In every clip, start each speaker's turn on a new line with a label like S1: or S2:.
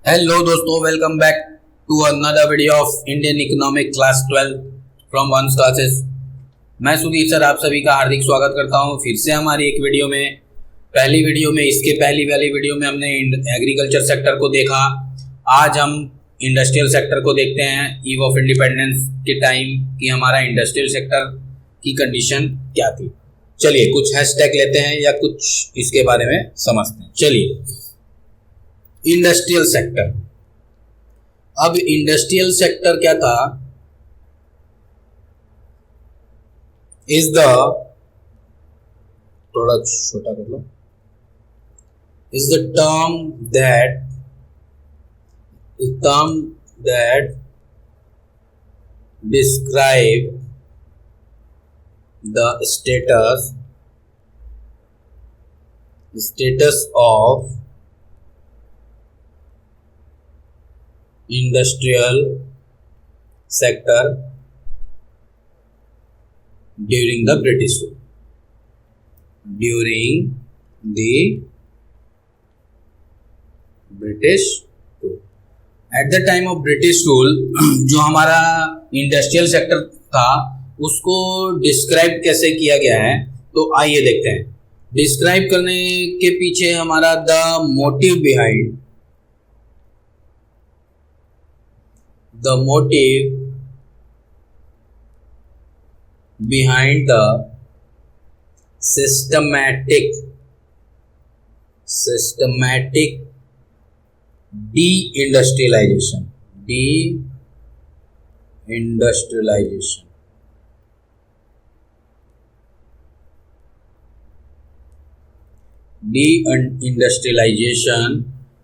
S1: Hello दोस्तों, welcome back to another video of Indian economic class 12 from once classes. मैं Sudhir sir आप सभी का हार्दिक स्वागत करता हूं फिर से हमारी एक वीडियो में। पहली वीडियो में इसके पहली वाली वीडियो में हमने एग्रीकल्चर सेक्टर को देखा। आज हम इंडस्ट्रियल सेक्टर को देखते हैं ईव ऑफ इंडिपेंडेंस के टाइम कि हमारा इंडस्ट्रियल सेक्टर की कंडीशन क्या थी। चलिए कुछ हैशटैग लेते हैं या कुछ इसके बारे में समझते हैं। चलिए इंडस्ट्रियल सेक्टर। अब इंडस्ट्रियल सेक्टर क्या था? इज द, थोड़ा छोटा कर लो, is the term that describe the status of industrial sector during the British rule. During the British rule. At the time of British rule, जो हमारा इंडस्ट्रियल सेक्टर था उसको डिस्क्राइब कैसे किया गया है, तो आइए देखते हैं। डिस्क्राइब करने के पीछे हमारा the motive behind the systematic de-industrialization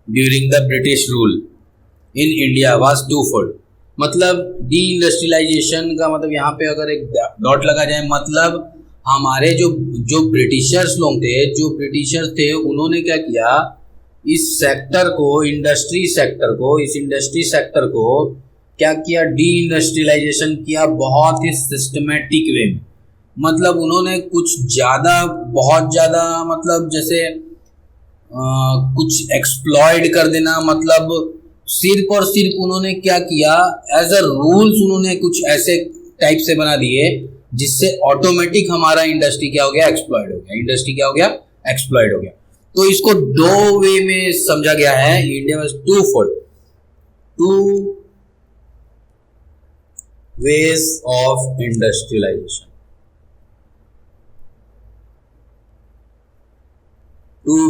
S1: during the British rule in India was twofold। मतलब डी इंडस्ट्रियलाइजेशन का मतलब यहाँ पे अगर एक डॉट लगा जाए, मतलब हमारे जो ब्रिटिशर्स लोग थे, जो ब्रिटिशर्स थे उन्होंने क्या किया, इस सेक्टर को, इंडस्ट्री सेक्टर को क्या किया, डी इंडस्ट्रियलाइजेशन किया बहुत ही सिस्टमेटिक वे में। मतलब उन्होंने बहुत ज़्यादा मतलब जैसे कुछ एक्सप्लॉयड कर देना, मतलब सिर्फ और सिर्फ उन्होंने क्या किया, एज अ रूल्स उन्होंने कुछ ऐसे टाइप से बना दिए जिससे ऑटोमेटिक हमारा इंडस्ट्री क्या हो गया, एक्सप्लॉयड हो गया। तो इसको दो वे में समझा गया है। इंडिया में टू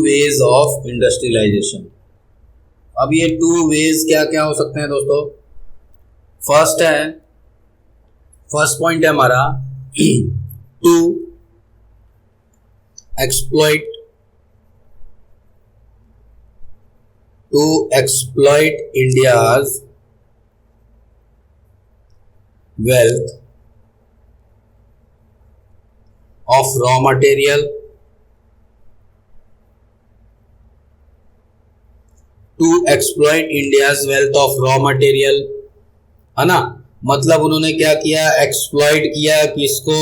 S1: वेज ऑफ इंडस्ट्रियलाइजेशन। अब ये टू वेज क्या क्या हो सकते हैं दोस्तों? फर्स्ट पॉइंट है हमारा to exploit India's wealth of raw material, है ना। मतलब उन्होंने क्या किया, एक्सप्लॉइट किया किसको,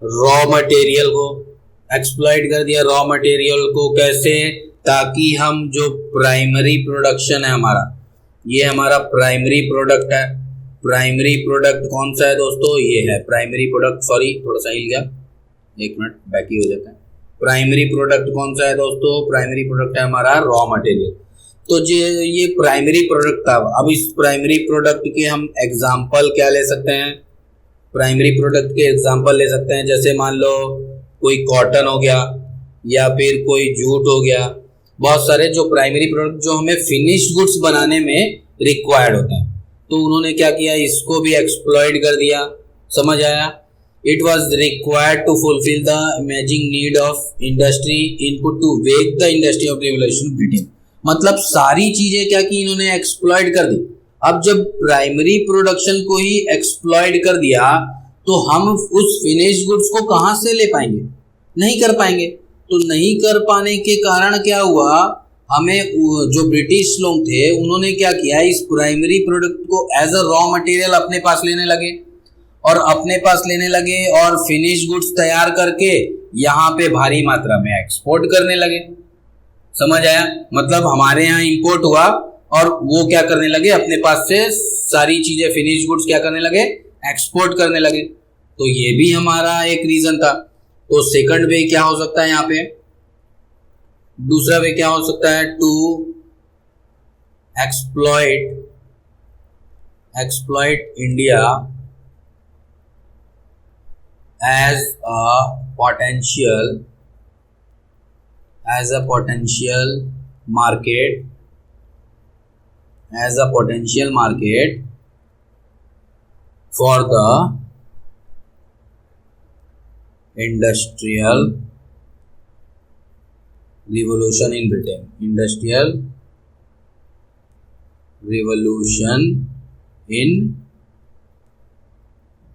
S1: रॉ मटेरियल को एक्सप्लॉइट कर दिया। रॉ मटेरियल को कैसे? ताकि हम जो प्राइमरी प्रोडक्शन है हमारा, ये हमारा प्राइमरी प्रोडक्ट है। प्राइमरी प्रोडक्ट कौन सा है दोस्तों? ये है प्राइमरी प्रोडक्ट। सॉरी थोड़ा सा हिल गया, एक मिनट, बैक ही हो जाता है। प्राइमरी प्रोडक्ट कौन सा है दोस्तों? प्राइमरी प्रोडक्ट है हमारा रॉ मटेरियल। तो ये प्राइमरी प्रोडक्ट था। अब इस प्राइमरी प्रोडक्ट के हम एग्जाम्पल क्या ले सकते हैं? प्राइमरी प्रोडक्ट के एग्जाम्पल ले सकते हैं, जैसे मान लो कोई कॉटन हो गया या फिर कोई जूट हो गया। बहुत सारे जो प्राइमरी प्रोडक्ट जो हमें फिनिश्ड गुड्स बनाने में रिक्वायर्ड होते हैं, तो उन्होंने क्या किया, इसको भी एक्सप्लॉइट कर दिया। समझ आया? It was required to fulfil the imaging need of industry input to wake the industry of revolution Britain. मतलब सारी चीजें क्या की, इन्होंने एक्सप्लॉइट कर दी। अब जब प्राइमरी प्रोडक्शन को ही एक्सप्लॉइट कर दिया तो हम उस फिनिश गुड्स को कहां से ले पाएंगे? नहीं कर पाएंगे। तो नहीं कर पाने के कारण क्या हुआ, हमें जो ब्रिटिश लोग थे उन्होंने क्या किया, इस प्राइमरी प्रोडक्ट को एज अ रॉ मटेरियल अपने पास लेने लगे और फिनिश गुड्स तैयार करके यहाँ पे भारी मात्रा में एक्सपोर्ट करने लगे। समझ आया? मतलब हमारे यहाँ इंपोर्ट हुआ और वो क्या करने लगे, अपने पास से सारी चीजें फिनिश गुड्स क्या करने लगे, एक्सपोर्ट करने लगे। तो ये भी हमारा एक रीजन था। तो सेकंड वे क्या हो सकता है यहाँ पे, दूसरा वे क्या हो सकता है, to exploit India as a potential market for the industrial revolution in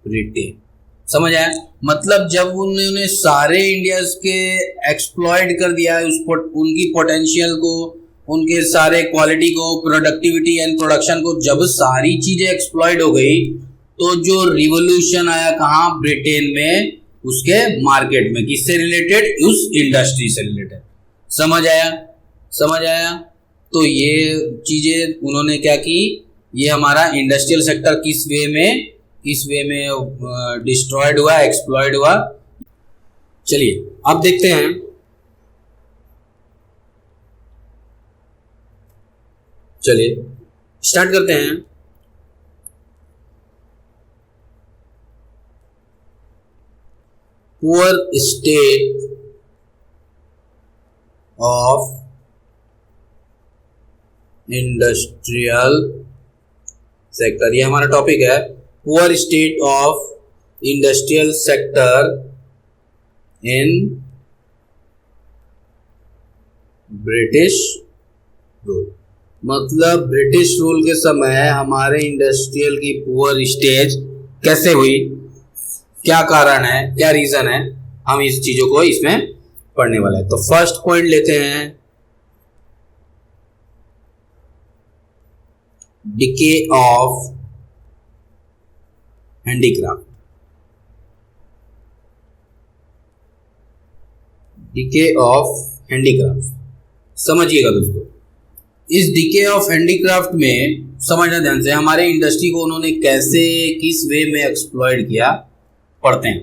S1: Britain. समझ आया? मतलब जब उन्होंने सारे इंडियाज के एक्सप्लॉइट कर दिया उनकी पोटेंशियल को, उनके सारे क्वालिटी को, प्रोडक्टिविटी एंड प्रोडक्शन को, जब सारी चीजें एक्सप्लॉइट हो गई तो जो रिवोल्यूशन आया कहाँ, ब्रिटेन में, उसके मार्केट में। किससे रिलेटेड, उस इंडस्ट्री से रिलेटेड। समझ आया? तो ये चीजें उन्होंने क्या की, ये हमारा इंडस्ट्रियल सेक्टर किस वे में डिस्ट्रॉयड हुआ, एक्सप्लॉइड हुआ। चलिए अब देखते हैं, चलिए स्टार्ट करते हैं। Poor state of industrial sector, ये हमारा टॉपिक है। Poor state of industrial sector in British rule. मतलब ब्रिटिश रूल के समय हमारे इंडस्ट्रियल की पुअर स्टेज कैसे हुई, क्या कारण है, क्या रीजन है, हम इस चीजों को इसमें पढ़ने वाले हैं। तो फर्स्ट पॉइंट लेते हैं, डिके ऑफ हैंडीक्राफ्ट। समझिएगा दोस्तों, इस डिके ऑफ हैंडीक्राफ्ट में समझना ध्यान से, हमारे इंडस्ट्री को उन्होंने कैसे, किस वे में एक्सप्लॉइट किया, पढ़ते हैं।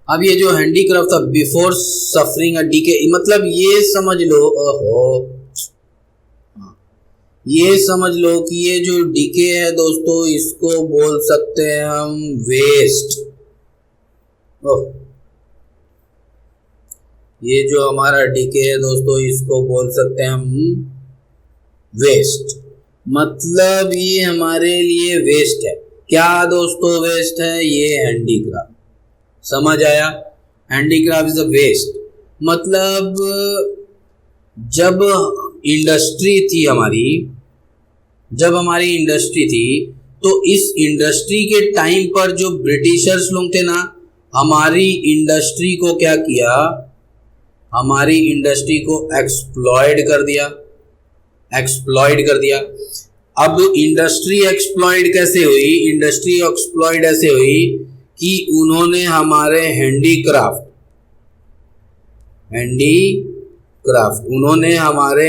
S1: अब ये जो हैंडीक्राफ्ट था, बिफोर सफरिंग अ डिके, मतलब ये समझ लो, ये समझ लो कि ये जो डिके है दोस्तों, इसको बोल सकते हैं हम वेस्ट। ये जो हमारा डिके है दोस्तों, इसको बोल सकते हैं हम वेस्ट। मतलब ये हमारे लिए वेस्ट है। क्या दोस्तों वेस्ट है? ये हैंडीक्राफ्ट। समझ आया? Handicraft is a waste. मतलब जब हमारी इंडस्ट्री थी, तो इस इंडस्ट्री के टाइम पर जो ब्रिटिशर्स लोग थे ना, हमारी इंडस्ट्री को क्या किया, हमारी इंडस्ट्री को एक्सप्लॉइट कर दिया। अब इंडस्ट्री एक्सप्लॉइट कैसे हुई? इंडस्ट्री एक्सप्लॉइट ऐसे हुई कि उन्होंने हमारे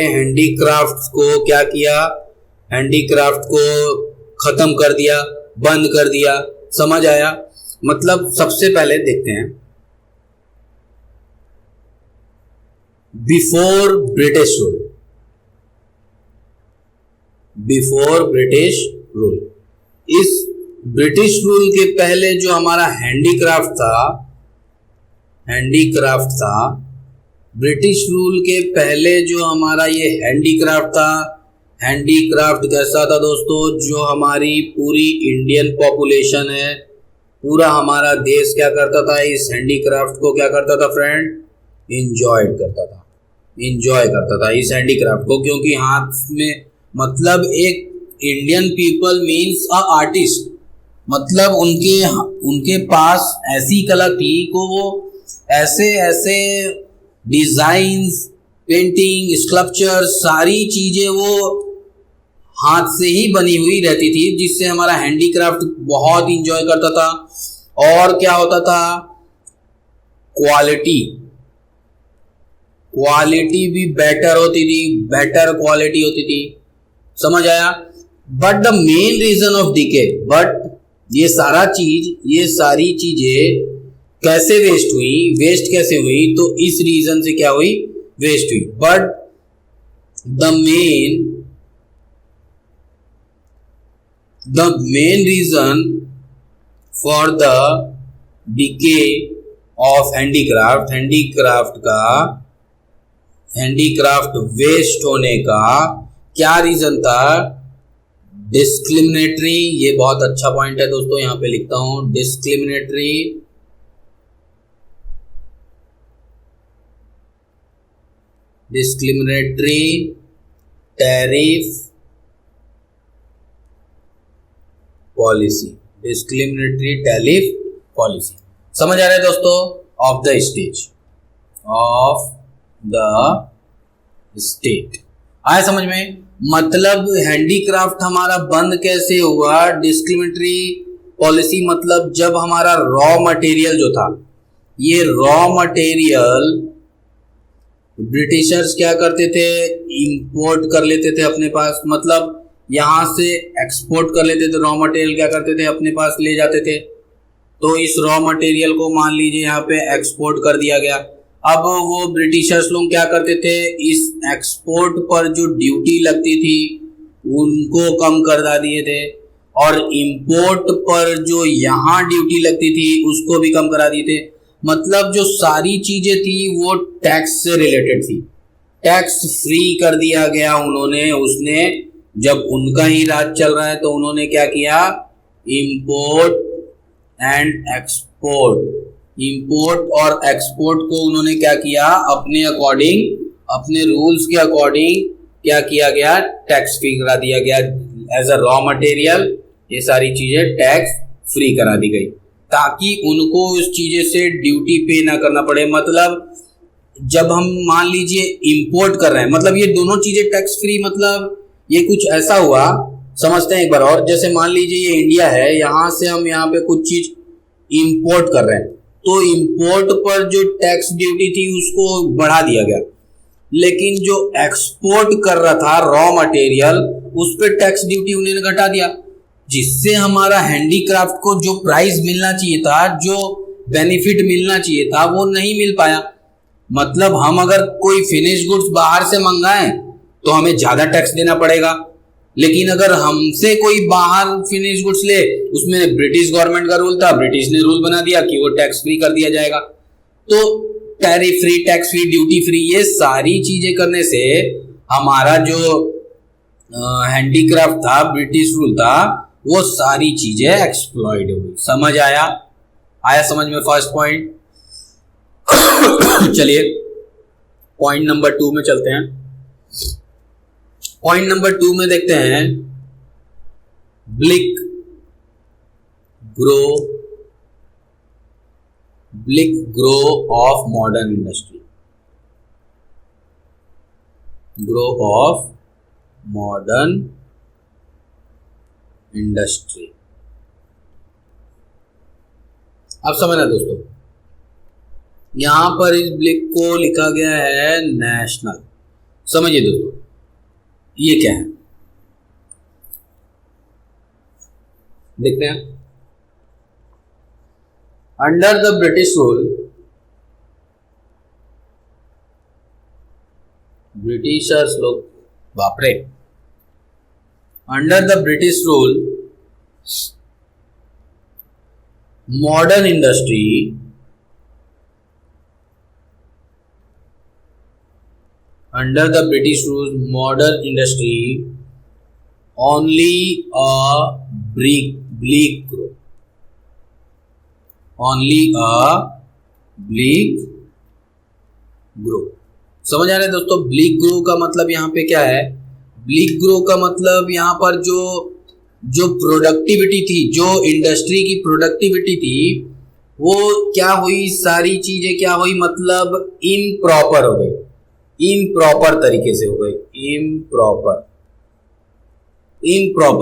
S1: हैंडीक्राफ्ट को क्या किया, हैंडीक्राफ्ट को खत्म कर दिया, बंद कर दिया। समझ आया? मतलब सबसे पहले देखते हैं, बिफोर ब्रिटिश रूल, इस ब्रिटिश रूल के पहले जो हमारा हैंडीक्राफ्ट था, ब्रिटिश रूल के पहले जो हमारा ये हैंडीक्राफ्ट कैसा था दोस्तों? जो हमारी पूरी इंडियन पॉपुलेशन है, पूरा हमारा देश क्या करता था, इस हैंडीक्राफ्ट को क्या करता था फ्रेंड? इंजॉय करता था इस हैंडीक्राफ्ट को। क्योंकि हाथ में, मतलब एक Indian people means a artist, मतलब उनके पास ऐसी कला थी को वो ऐसे डिजाइन्स, पेंटिंग, स्कल्पचर, सारी चीजें वो हाथ से ही बनी हुई रहती थी, जिससे हमारा हैंडीक्राफ्ट बहुत इंजॉय करता था। और क्या होता था? क्वालिटी भी बेटर होती थी, बेटर क्वालिटी होती थी, समझ आया। But the main reason of decay, बट ये सारी चीजें कैसे वेस्ट हुई, वेस्ट कैसे हुई, तो इस रीजन से क्या हुई, वेस्ट हुई। But the main reason for the decay of handicraft waste होने का क्या रीजन था, डिस्क्रिमिनेटरी। ये बहुत अच्छा पॉइंट है दोस्तों, यहां पे लिखता हूं, डिस्क्रिमिनेटरी टैरिफ पॉलिसी, समझ आ रहा है दोस्तों, ऑफ द स्टेट आया समझ में। मतलब हैंडीक्राफ्ट हमारा बंद कैसे हुआ, डिस्क्रिमिनेटरी पॉलिसी, मतलब जब हमारा रॉ मटेरियल जो था, ये रॉ मटेरियल ब्रिटिशर्स क्या करते थे, इंपोर्ट कर लेते थे अपने पास, मतलब यहां से एक्सपोर्ट कर लेते थे, रॉ मटेरियल क्या करते थे अपने पास ले जाते थे। तो इस रॉ मटेरियल को मान लीजिए यहाँ पे एक्सपोर्ट कर दिया गया। अब वो ब्रिटिशर्स लोग क्या करते थे, इस एक्सपोर्ट पर जो ड्यूटी लगती थी उनको कम कर दिए थे, और इंपोर्ट पर जो यहाँ ड्यूटी लगती थी उसको भी कम करा दिए थे। मतलब जो सारी चीजें थी वो टैक्स से रिलेटेड थी, टैक्स फ्री कर दिया गया उन्होंने। उसने जब उनका ही राज चल रहा है तो उन्होंने क्या किया, इंपोर्ट और एक्सपोर्ट को उन्होंने क्या किया, अपने अकॉर्डिंग, अपने रूल्स के अकॉर्डिंग क्या किया गया, टैक्स फ्री करा दिया गया। एज अ रॉ मटेरियल ये सारी चीजें टैक्स फ्री करा दी गई, ताकि उनको उस चीजें से ड्यूटी पे ना करना पड़े। मतलब जब हम मान लीजिए इंपोर्ट कर रहे हैं, मतलब ये दोनों चीजें टैक्स फ्री, मतलब ये कुछ ऐसा हुआ, समझते हैं एक बार और। जैसे मान लीजिए ये इंडिया है, यहाँ से हम यहाँ पे कुछ चीज इंपोर्ट कर रहे हैं, तो इंपोर्ट पर जो टैक्स ड्यूटी थी उसको बढ़ा दिया गया, लेकिन जो एक्सपोर्ट कर रहा था रॉ मटेरियल उस पर टैक्स ड्यूटी उन्होंने घटा दिया, जिससे हमारा हैंडीक्राफ्ट को जो प्राइस मिलना चाहिए था, जो बेनिफिट मिलना चाहिए था, वो नहीं मिल पाया। मतलब हम अगर कोई फिनिश गुड्स बाहर से मंगाएं तो हमें ज्यादा टैक्स देना पड़ेगा, लेकिन अगर हमसे कोई बाहर फिनिश गुड्स ले, उसमें ब्रिटिश गवर्नमेंट का रूल था, ब्रिटिश ने रूल बना दिया कि वो टैक्स फ्री कर दिया जाएगा। तो tariff free, tax free, duty free, ये सारी चीजें करने से हमारा जो हैंडीक्राफ्ट था, ब्रिटिश रूल था, वो सारी चीजें एक्सप्लॉइट हुई। समझ आया समझ में फर्स्ट पॉइंट। चलिए पॉइंट नंबर 2 में चलते हैं। पॉइंट नंबर 2 में देखते हैं, bleak grow of modern industry, grow of modern industry. अब समझना दोस्तों, यहां पर इस ब्लिक को लिखा गया है नेशनल। समझिए दोस्तों ये क्या है, देखते हैं। Under the British rule, Britishers लोग, बाप रे, under the British rule modern industry under the British rule, modern industry only a bleak grow, only a bleak grow। समझ आ रहे हैं दोस्तों, ब्लिक ग्रो का मतलब यहाँ पे क्या है, ब्लिक ग्रो का मतलब यहाँ पर जो प्रोडक्टिविटी थी, जो इंडस्ट्री की प्रोडक्टिविटी थी, वो क्या हुई, सारी चीजें क्या हुई, मतलब इम्प्रॉपर हो गई, इम्प्रॉपर तरीके से हो गई, इम्प्रॉपर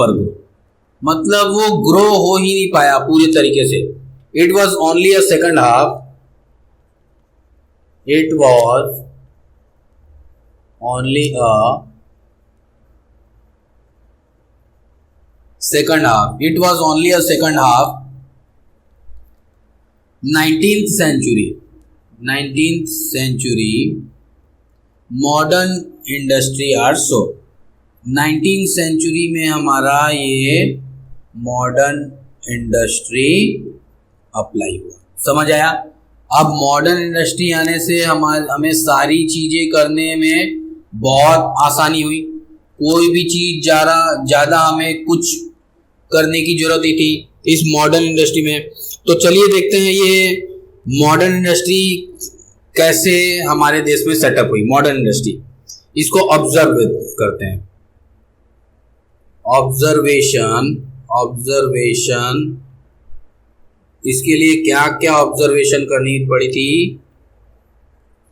S1: ग्रो, मतलब वो ग्रो हो ही नहीं पाया पूरे तरीके से। It was only a second half, it was only a second half. It was only a second half. 19th century modern industry also. 19th century में हमारा ये मॉडर्न इंडस्ट्री अप्लाई हुआ. समझ आया? अब मॉडर्न इंडस्ट्री आने से हमें सारी चीज़ें करने में बहुत आसानी हुई. कोई भी चीज़ ज़्यादा हमें कुछ करने की ज़रूरत नहीं थी इस मॉडर्न इंडस्ट्री में. तो चलिए देखते हैं ये मॉडर्न इंडस्ट्री कैसे हमारे देश में सेटअप हुई. मॉडर्न इंडस्ट्री इसको ऑब्जर्व करते हैं. ऑब्जर्वेशन इसके लिए क्या क्या ऑब्जर्वेशन करनी पड़ी थी.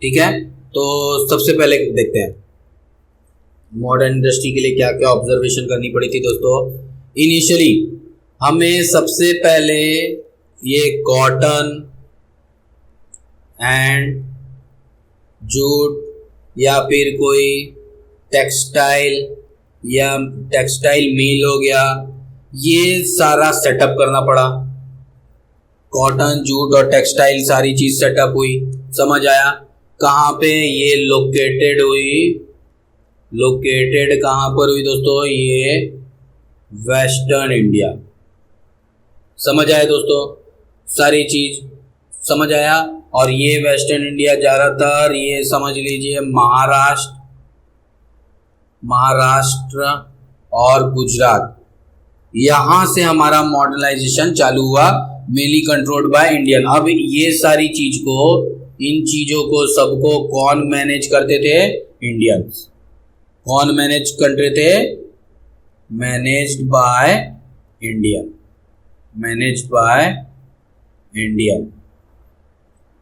S1: ठीक है, तो सबसे पहले देखते हैं मॉडर्न इंडस्ट्री के लिए क्या क्या ऑब्जर्वेशन करनी पड़ी थी. दोस्तों इनिशियली हमें सबसे पहले ये कॉटन एंड जूट या फिर कोई टेक्सटाइल मिल हो गया, ये सारा सेटअप करना पड़ा. कॉटन, जूट और टेक्सटाइल सारी चीज़ सेटअप हुई. समझ आया? कहाँ पे ये लोकेटेड हुई? लोकेटेड कहाँ पर हुई दोस्तों? ये वेस्टर्न इंडिया. समझ आया दोस्तों? सारी चीज़ समझ आया. और ये वेस्टर्न इंडिया ज़्यादातर ये समझ लीजिए महाराष्ट्र और गुजरात, यहाँ से हमारा मॉडर्नाइजेशन चालू हुआ, मेनली कंट्रोल्ड बाय इंडियन. अब ये सारी इन चीज़ों को सबको कौन मैनेज करते थे? इंडियंस. कौन मैनेज करते थे? Managed by Indian.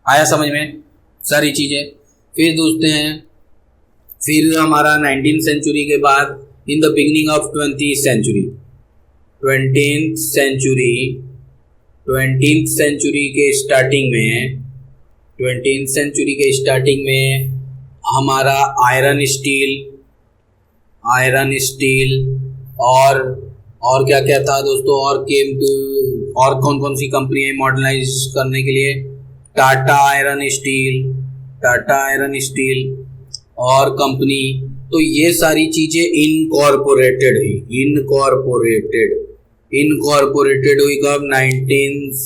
S1: आया समझ में सारी चीज़ें. फिर दोस्ते हैं, फिर हमारा 19th सेंचुरी के बाद in the beginning of 20th century के स्टार्टिंग में हमारा आयरन स्टील और क्या क्या था दोस्तों. और कौन कौन सी कंपनी मॉडर्नाइज करने के लिए? टाटा आयरन स्टील और कंपनी. तो ये सारी चीज़ें इनकॉर्पोरेटेड हुई कब? 19th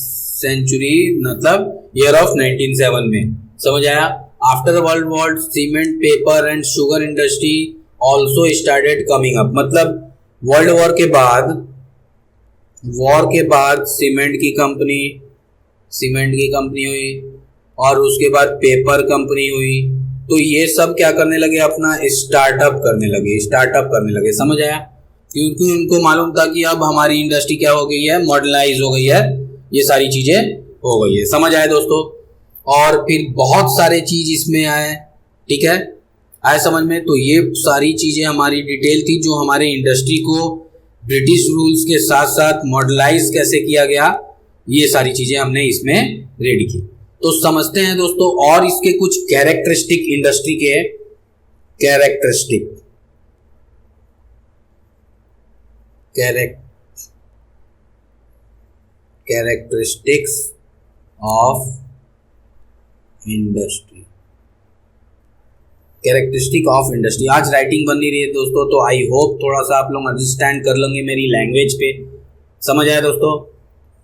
S1: सेंचुरी, मतलब ईयर ऑफ 1907 में. समझ आया? After world war cement, paper and sugar industry also started coming up. मतलब वर्ल्ड वॉर के बाद सीमेंट की कंपनी हुई और उसके बाद पेपर कंपनी हुई. तो ये सब क्या करने लगे? अपना स्टार्टअप करने लगे. समझ आया? क्योंकि उनको मालूम था कि अब हमारी इंडस्ट्री क्या हो गई है? मॉडर्नाइज हो गई है, ये सारी चीज़ें हो गई है. समझ आया दोस्तों? और फिर बहुत सारे चीज़ इसमें आए. ठीक है, आए समझ में? तो ये सारी चीज़ें हमारी डिटेल थी जो हमारे इंडस्ट्री को ब्रिटिश रूल्स के साथ साथ मॉडर्नाइज कैसे किया गया, ये सारी चीज़ें हमने इसमें रेडी की. तो समझते हैं दोस्तों और इसके कुछ कैरेक्टरिस्टिक इंडस्ट्री के कैरेक्टरिस्टिक्स ऑफ इंडस्ट्री. आज राइटिंग बन नहीं रही है दोस्तों, तो आई होप थोड़ा सा आप लोग अंडरस्टैंड कर लेंगे मेरी लैंग्वेज पे. समझ आया दोस्तों?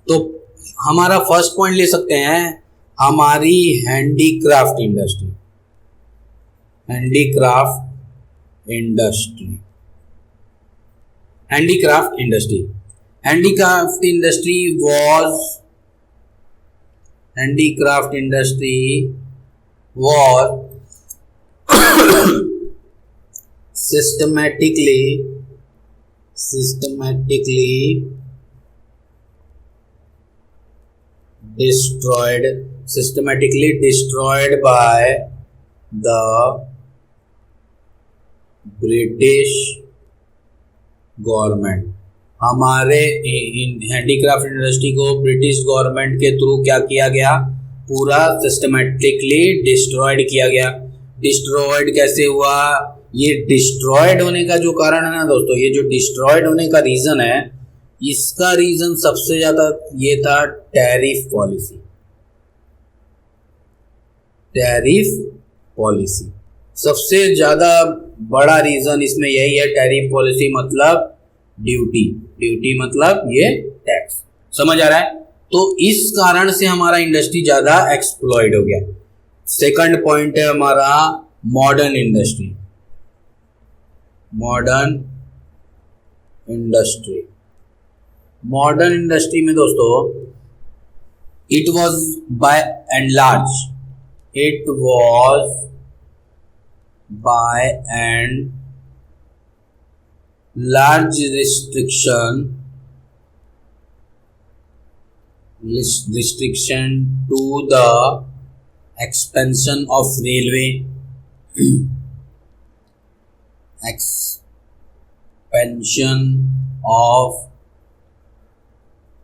S1: तो हमारा फर्स्ट पॉइंट ले सकते हैं हमारी handicraft industry. was systematically destroyed by the British government. हमारे हैंडीक्राफ्ट इंडस्ट्री को ब्रिटिश गवर्नमेंट के थ्रू क्या किया गया? पूरा सिस्टमेटिकली डिस्ट्रॉयड किया गया. डिस्ट्रॉयड कैसे हुआ? ये डिस्ट्रॉयड होने का जो कारण है ना दोस्तों, ये जो डिस्ट्रॉयड होने का रीज़न है, इसका रीज़न सबसे ज़्यादा ये था टैरिफ पॉलिसी। टैरिफ पॉलिसी सबसे ज़्यादा बड़ा रीज़न इसमें यही है, टैरिफ पॉलिसी मतलब ड्यूटी। ड्यूटी मतलब ये टैक्स, समझ आ रहा है। तो इस कारण से हमारा इंडस्ट्री ज़्यादा एक्सप्लॉइड हो गया। सेकंड पॉइंट है हमारा modern industry. Modern industry, modern industry में दोस्तों it was by and large, it was by and large restriction to the expansion of railway, expansion of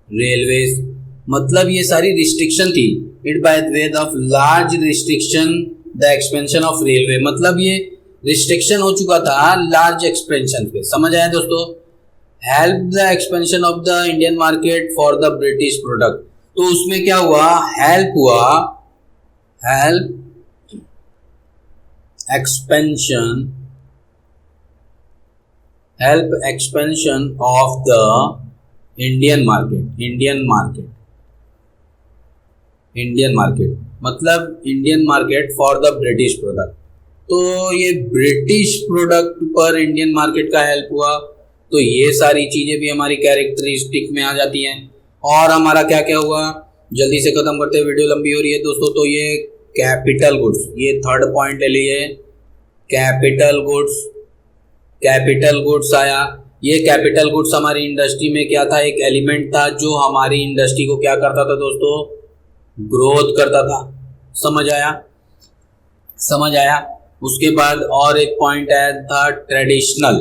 S1: railways, मतलब ये सारी रिस्ट्रिक्शन थी। It by way of large restriction the expansion of railway, मतलब ये restriction हो चुका था large expansion पे, समझ आया दोस्तों। Help the expansion of the Indian market for the British product, तो उसमें क्या हुआ, हेल्प हुआ, help expansion of the Indian market मतलब Indian market for the British product. तो ये ब्रिटिश प्रोडक्ट पर इंडियन मार्केट का हेल्प हुआ। तो ये सारी चीज़ें भी हमारी कैरेक्टरिस्टिक में आ जाती हैं। और हमारा क्या क्या हुआ, जल्दी से ख़त्म करते हैं, वीडियो लंबी हो रही है दोस्तों। तो ये कैपिटल गुड्स, ये थर्ड पॉइंट ले लिए, कैपिटल गुड्स आया। ये कैपिटल गुड्स हमारी इंडस्ट्री में क्या था, एक एलिमेंट था जो हमारी इंडस्ट्री को क्या करता था दोस्तों, ग्रोथ करता था। समझ आया। उसके बाद और एक पॉइंट आया था ट्रेडिशनल,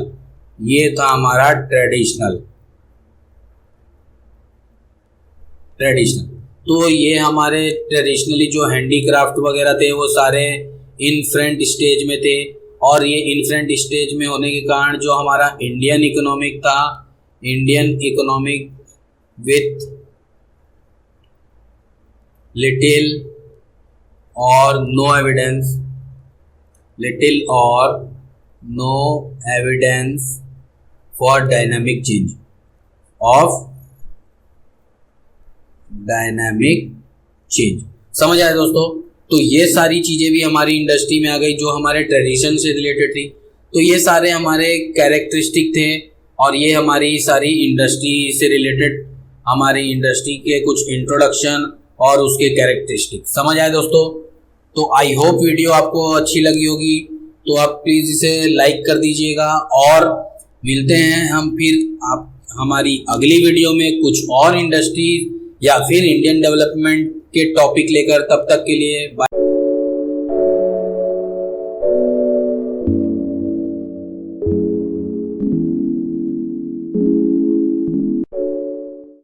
S1: ये था हमारा ट्रेडिशनल। तो ये हमारे ट्रेडिशनली जो हैंडीक्राफ्ट वगैरह थे वो सारे इनफ्रंट स्टेज में थे। और ये इनफ्रंट स्टेज में होने के कारण जो हमारा इंडियन इकोनॉमिक था, इंडियन इकोनॉमिक विथ लिटिल और no evidence for dynamic change. समझ आया दोस्तों। तो ये सारी चीज़ें भी हमारी इंडस्ट्री में आ गई जो हमारे ट्रेडिशन से रिलेटेड थी। तो ये सारे हमारे कैरेक्टरिस्टिक थे और ये हमारी सारी इंडस्ट्री से रिलेटेड हमारी इंडस्ट्री के कुछ इंट्रोडक्शन और उसके कैरेक्टरिस्टिक। समझ आए दोस्तों। तो आई होप वीडियो आपको अच्छी लगी होगी, तो आप प्लीज़ इसे लाइक कर दीजिएगा और मिलते हैं हम फिर आप हमारी अगली वीडियो में कुछ और इंडस्ट्री या फिर इंडियन डेवलपमेंट के टॉपिक लेकर। तब तक के लिए बाय।